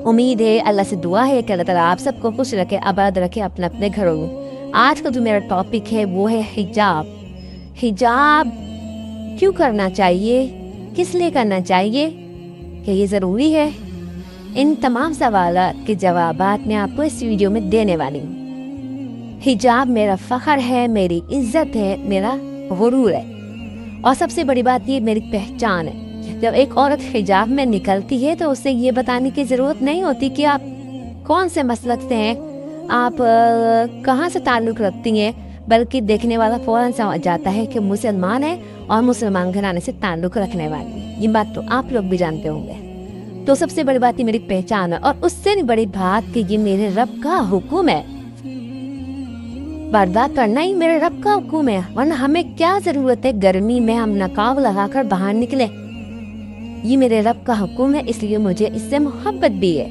امید ہے، اللہ سے دعا ہے کہ اللہ تعالیٰ آپ سب کو خوش رکھے، آباد رکھے اپنے اپنے گھروں میں۔ آج کا جو میرا ٹاپک ہے وہ ہے حجاب۔ حجاب کیوں کرنا چاہیے، کس لیے کرنا چاہیے، کہ یہ ضروری ہے؟ ان تمام سوالات کے جوابات میں آپ کو اس ویڈیو میں دینے والی ہوں۔ حجاب میرا فخر ہے، میری عزت ہے، میرا غرور ہے، اور سب سے بڑی بات یہ میری پہچان ہے۔ جب ایک عورت حجاب میں نکلتی ہے تو اسے یہ بتانے کی ضرورت نہیں ہوتی کہ آپ کون سے مسلک سے ہیں، آپ کہاں سے تعلق رکھتی ہیں، بلکہ دیکھنے والا فوراً سمجھ جاتا ہے کہ مسلمان ہے اور مسلمان گھرانے سے تعلق رکھنے والی ہے۔ یہ بات تو آپ لوگ بھی جانتے ہوں گے۔ تو سب سے بڑی بات یہ میری پہچان ہے، اور اس سے بڑی بات کہ یہ میرے رب کا حکم ہے۔ پردہ کرنا ہی میرے رب کا حکم ہے، ورنہ ہمیں کیا ضرورت ہے گرمی میں ہم نقاب لگا کر باہر نکلے۔ یہ میرے رب کا حکم ہے، اس لیے مجھے اس سے محبت بھی ہے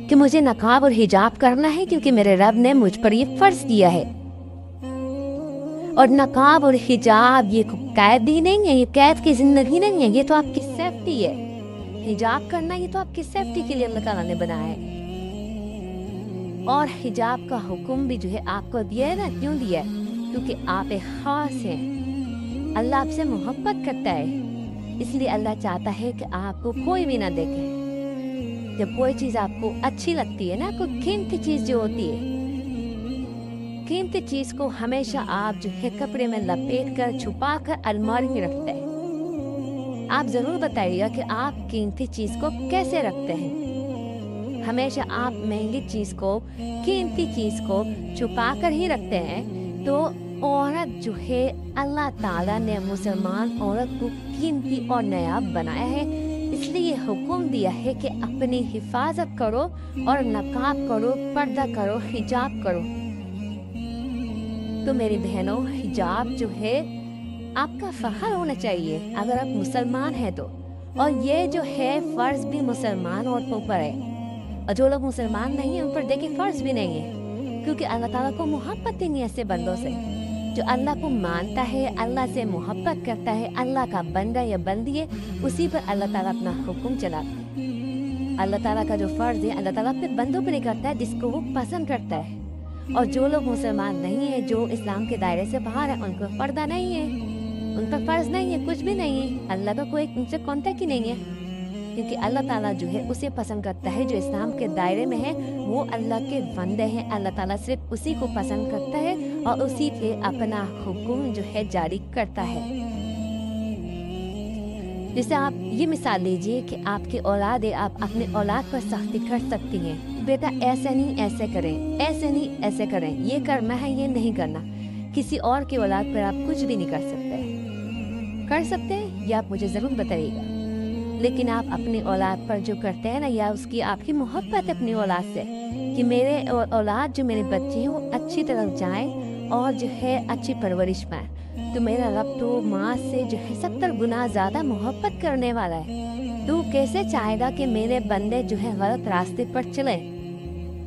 کہ مجھے نقاب اور حجاب کرنا ہے، کیونکہ میرے رب نے مجھ پر یہ فرض کیا ہے۔ اور نقاب اور حجاب یہ قیدی نہیں ہے، یہ قید کی زندگی نہیں ہے، یہ تو آپ کی سیفٹی ہے۔ حجاب کرنا یہ تو آپ کی سیفٹی کے لیے اللہ تعالیٰ نے بنایا ہے۔ اور حجاب کا حکم بھی جو ہے آپ کو دیا ہے نا، کیوں دیا ہے؟ کیونکہ آپ ایک خاص ہیں، اللہ آپ سے محبت کرتا ہے، اس لیے اللہ چاہتا ہے کہ آپ کو کوئی بھی نہ دیکھے۔ جب کوئی چیز آپ کو اچھی لگتی ہے نا، کوئی قیمتی چیز جو ہوتی ہے، قیمتی چیز کو ہمیشہ آپ جو ہے کپڑے میں لپیٹ کر چھپا کر الماری میں رکھتے ہیں۔ آپ ضرور بتائیے گا کہ آپ قیمتی چیز کو کیسے رکھتے ہیں۔ ہمیشہ آپ مہنگی چیز کو، قیمتی چیز کو چھپا کر ہی رکھتے ہیں۔ تو عورت جو ہے، اللہ تعالیٰ نے مسلمان عورت کو قیمتی اور نایاب بنایا ہے، اس لیے حکم دیا ہے کہ اپنی حفاظت کرو اور نقاب کرو، پردہ کرو، حجاب کرو۔ تو میری بہنوں، حجاب جو ہے آپ کا فخر ہونا چاہیے اگر آپ مسلمان ہیں تو، اور یہ جو ہے فرض بھی مسلمان عورتوں پر ہے، اور جو لوگ مسلمان نہیں ہیں ان پر دیکھیں فرض بھی نہیں ہے، کیونکہ اللہ تعالیٰ کو محبت ہی نہیں ایسے بندوں سے۔ جو اللہ کو مانتا ہے، اللہ سے محبت کرتا ہے، اللہ کا بندہ یا بندی ہے، اسی پر اللہ تعالیٰ اپنا حکم چلاتا ہے۔ اللہ تعالیٰ کا جو فرض ہے اللہ تعالیٰ اپنے بندوں پر ہی کرتا ہے جس کو وہ پسند کرتا ہے۔ اور جو لوگ مسلمان نہیں ہیں، جو اسلام کے دائرے سے باہر ہیں، ان کو پردہ نہیں ہے، ان پر فرض نہیں ہے، کچھ بھی نہیں ہے، اللہ کا کوئی ان سے کانٹیکٹ ہی نہیں ہے، کیونکہ اللہ تعالیٰ جو ہے اسے پسند کرتا ہے جو اسلام کے دائرے میں ہے، وہ اللہ کے بندے ہیں۔ اللہ تعالیٰ صرف اسی کو پسند کرتا ہے اور اسی پہ اپنا حکم جو ہے جاری کرتا ہے۔ جیسے آپ یہ مثال لیجئے کہ آپ کی اولاد ہے، آپ اپنے اولاد پر سختی کر سکتی ہیں، بیٹا ایسے نہیں ایسے کریں، ایسے نہیں ایسے کریں، یہ کرنا ہے یہ نہیں کرنا۔ کسی اور کی اولاد پر آپ کچھ بھی نہیں کر سکتے ہیں، یہ آپ مجھے ضرور بتائیے گا۔ لیکن آپ اپنی اولاد پر جو کرتے ہیں نا، یا اس کی آپ کی محبت اپنی اولاد سے، کہ میرے اولاد جو میرے بچے ہیں وہ اچھی طرف جائیں اور جو ہے اچھی پرورش پائیں، تو میرا رب تو ماں سے جو ہے 70 گنا زیادہ محبت کرنے والا ہے۔ تو کیسے چاہے گا کہ میرے بندے جو ہے غلط راستے پر چلیں؟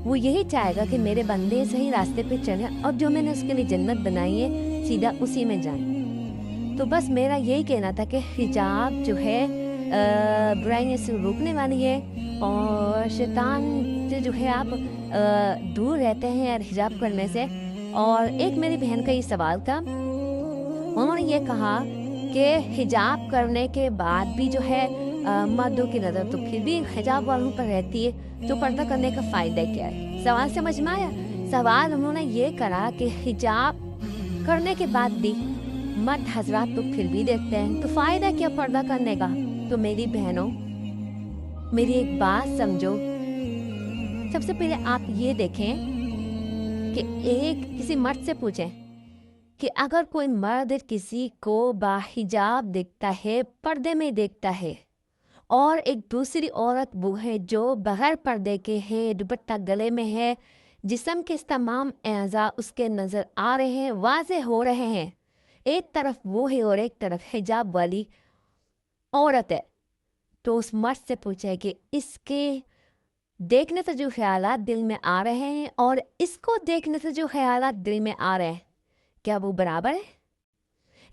وہ یہی چاہے گا کہ میرے بندے صحیح راستے پہ چلیں، اور جو میں نے اس کے لیے جنت بنائی ہے سیدھا اسی میں جائیں۔ تو بس میرا یہی کہنا تھا کہ حجاب جو ہے برائیوں سے روکنے والی ہے، اور شیطان سے جو ہے آپ دور رہتے ہیں حجاب کرنے سے۔ اور ایک میری بہن کا یہ سوال تھا، انہوں نے یہ کہا کہ حجاب کرنے کے بعد بھی جو ہے مردوں کی نظر تو پھر بھی حجاب والوں پر رہتی ہے، تو پردہ کرنے کا فائدہ کیا ہے؟ سوال سمجھ میں آیا؟ سوال انہوں نے یہ کرا کہ حجاب کرنے کے بعد بھی مرد حضرات تو پھر بھی دیکھتے ہیں، تو فائدہ کیا پردہ کرنے کا؟ تو میری بہنوں، میری ایک بات سمجھو، سب سے پہلے آپ یہ دیکھیں کہ کسی مرد سے پوچھیں کہ اگر کوئی مرد کسی کو باحجاب دیکھتا ہے، پردے میں دیکھتا ہے، اور ایک دوسری عورت وہ ہے جو بغیر پردے کے ہے، دوپٹہ گلے میں ہے، جسم کے تمام اعضاء اس کے نظر آ رہے ہیں، واضح ہو رہے ہیں، ایک طرف وہ ہے اور ایک طرف حجاب والی عورت ہے، تو اس مرد سے پوچھے کہ اس کے دیکھنے سے جو خیالات دل میں آ رہے ہیں اور اس کو دیکھنے سے جو خیالات دل میں آ رہے ہیں، کیا وہ برابر ہے؟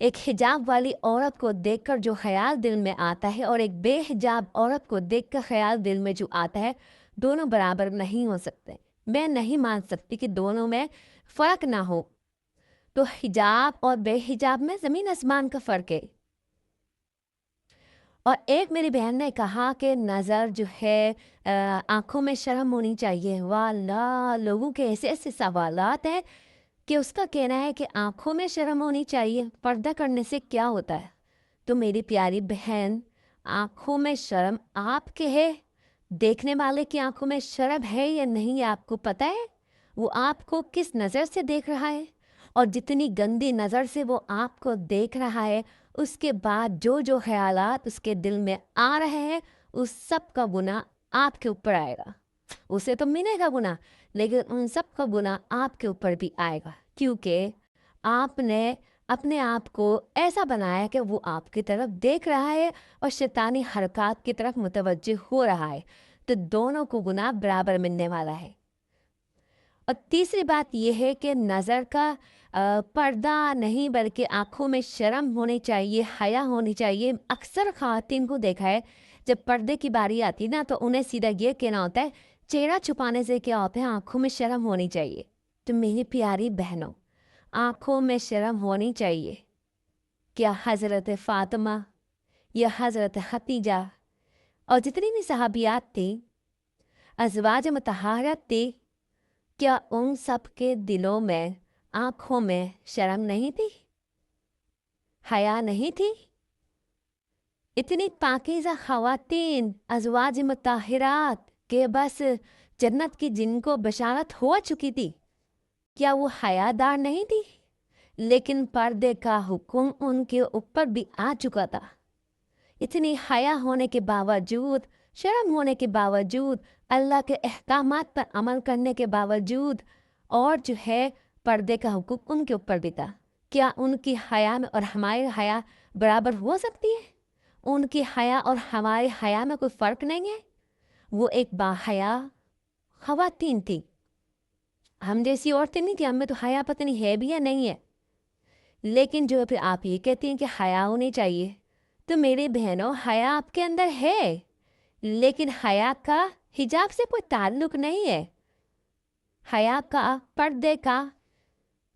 ایک حجاب والی عورت کو دیکھ کر جو خیال دل میں آتا ہے اور ایک بے حجاب عورت کو دیکھ کر خیال دل میں جو آتا ہے، दोनों बराबर नहीं हो सकते। मैं नहीं मान सकती कि दोनों में फ़र्क ना हो। तो हिजाब और बेहिजाब में ज़मीन आसमान का फ़र्क है। और एक मेरी बहन ने कहा कि नज़र जो है आँखों में शर्म होनी चाहिए। वाह! लोगों के ऐसे-ऐसे सवालात हैं कि उसका कहना है कि आँखों में शर्म होनी चाहिए, पर्दा करने से क्या होता है? तो मेरी प्यारी बहन, आँखों में शर्म आपके है, देखने वाले की आँखों में शर्म है या नहीं आपको पता है? वो आपको किस नज़र से देख रहा है? और जितनी गंदी नज़र से वो आपको देख रहा है, उसके बाद जो ख़यालात उसके दिल में आ रहे हैं, उस सब का गुनाह आपके ऊपर आएगा। उसे तो मिलेगा गुनाह, लेकिन उन सब का गुनाह आपके ऊपर भी आएगा, क्योंकि आपने अपने आप को ऐसा बनाया कि वो आपकी तरफ देख रहा है और शैतानी हरकत की तरफ मुतवज्जे हो रहा है। तो दोनों को गुनाह बराबर मिलने वाला है। और तीसरी बात ये है कि नज़र का पर्दा नहीं बल्कि आँखों में शर्म होनी चाहिए, हया होनी चाहिए। अक्सर ख़वातीन को देखा है, जब पर्दे की बारी आती है ना, तो उन्हें सीधा ये कहना होता है, चेहरा छुपाने से क्या होता है, आँखों में शर्म होनी चाहिए। तो मेरी प्यारी बहनों, आँखों में शर्म होनी चाहिए। क्या हज़रत फ़ातिमा या हज़रत खदीजा और जितनी भी सहाबियात थी, अज़वाज मुतहहरात थी, क्या उन सब के दिलों में, आँखों में शर्म नहीं थी? हया नहीं थी? इतनी पाकीज़ा ख़वातीन, अज़वाज मुतहहरात के बस जन्नत की जिनको बशारत हो चुकी थी, क्या वो हयादार नहीं थी? लेकिन पर्दे का हुक्म उनके ऊपर भी आ चुका था। इतनी हया होने के बावजूद, शर्म होने के बावजूद, अल्लाह के अहकामात पर अमल करने के बावजूद, और जो है पर्दे का हुक्म उनके ऊपर भी था। क्या उनकी हया में और हमारी हया बराबर हो सकती है? उनकी हया और हमारी हया में कोई फ़र्क नहीं है। वो एक बाहया ख़वातीन थी, हम जैसी औरतें नहीं थी। हमें तो हया पता नहीं है भी या नहीं है। लेकिन जो फिर आप ये कहती हैं कि हया होनी चाहिए, तो मेरी बहनों, हया आपके अंदर है, लेकिन हया का हिजाब से कोई ताल्लुक नहीं है। हया का पर्दे का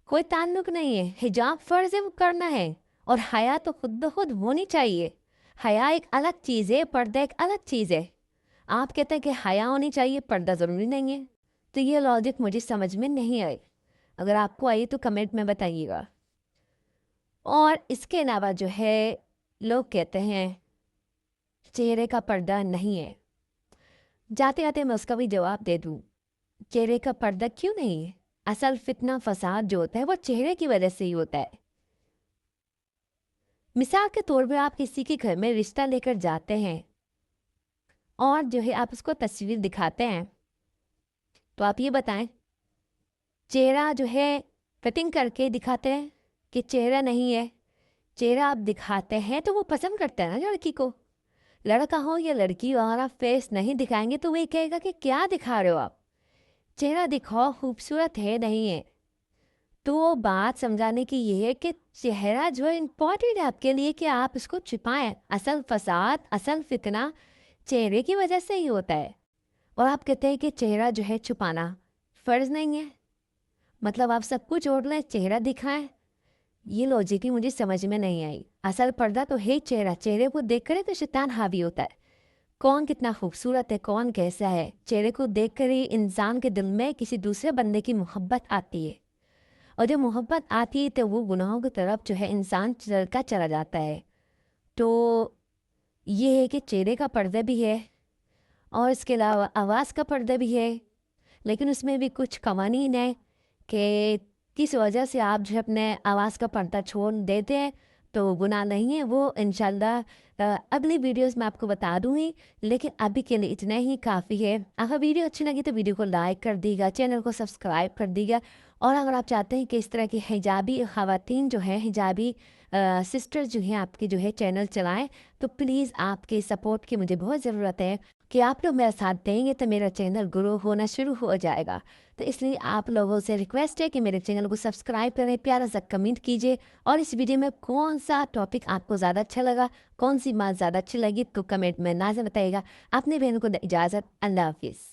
कोई ताल्लुक नहीं है। हिजाब फ़र्ज़ है, वो करना है, और हया तो खुद ब खुद होनी चाहिए। हया एक अलग चीज़ है, पर्दा एक अलग चीज़ है। आप कहते हैं कि हया होनी चाहिए, पर्दा ज़रूरी नहीं है। तो ये लॉजिक मुझे समझ में नहीं आई। अगर आपको आई तो कमेंट में बताइएगा। और इसके अलावा जो है, लोग कहते हैं चेहरे का पर्दा नहीं है। जाते जाते मैं उसका भी जवाब दे दूँ, चेहरे का पर्दा क्यों नहीं है? असल फितना फसाद जो होता है वो चेहरे की वजह से ही होता है। मिसाल के तौर पर आप किसी के घर में रिश्ता लेकर जाते हैं और जो है आप उसको तस्वीर दिखाते हैं, तो आप ये बताएं, चेहरा जो है फिटिंग करके दिखाते हैं कि चेहरा नहीं है? चेहरा आप दिखाते हैं तो वो पसंद करता है ना लड़की को। लड़का हो या लड़की, और आप फेस नहीं दिखाएंगे तो वही कहेगा कि क्या दिखा रहे हो आप, चेहरा दिखाओ, खूबसूरत है नहीं है। तो बात समझाने की ये है कि चेहरा जो है इम्पॉर्टेंट है आपके लिए, कि आप इसको छिपाएं। असल फसाद, असल फितना चेहरे की वजह से ही होता है। और आप कहते हैं कि चेहरा जो है छुपाना फ़र्ज़ नहीं है, मतलब आप सब कुछ ओढ़ लें, चेहरा दिखाएं। ये लॉजिक ही मुझे समझ में नहीं आई। असल पर्दा तो है चेहरा, चेहरे को देख कर तो शैतान हावी होता है। कौन कितना खूबसूरत है, कौन कैसा है, चेहरे को देख कर ही इंसान के दिल में किसी दूसरे बंदे की मोहब्बत आती है। और जब मोहब्बत आती है तो वो गुनाहों की तरफ जो है इंसान चलता चला जाता है। तो ये है कि चेहरे का पर्दा भी है, और इसके अलावा आवाज़ का पर्दा भी है, लेकिन उसमें भी कुछ कवानीन है कि किस वजह से आप जो अपने आवाज़ का पर्दा छोड़ देते हैं तो गुनाह नहीं है। वो इंशाल्लाह अगली वीडियोस में आपको बता दूँगी, लेकिन अभी के लिए इतना ही काफ़ी है। अगर वीडियो अच्छी लगी तो वीडियो को लाइक कर दीजिएगा, चैनल को सब्सक्राइब कर दीजिएगा। और अगर आप चाहते हैं कि इस तरह की हिजाबी ख़वातीन जो हैं, हिजाबी सिस्टर्स जो हैं आपकी जो है चैनल चलाएं, तो प्लीज़ आपके सपोर्ट की मुझे बहुत ज़रूरत है। कि आप लोग मेरा साथ देंगे तो मेरा चैनल ग्रो होना शुरू हो जाएगा। तो इसलिए आप लोगों से रिक्वेस्ट है कि मेरे चैनल को सब्सक्राइब करें, प्यारा सा कमेंट कीजिए, और इस वीडियो में कौन सा टॉपिक आपको ज़्यादा अच्छा लगा, कौन सी बात ज़्यादा अच्छी लगी, तो कमेंट में लाज़िम बताइएगा। अपने बहन को इजाज़त, अल्लाह हाफिज़।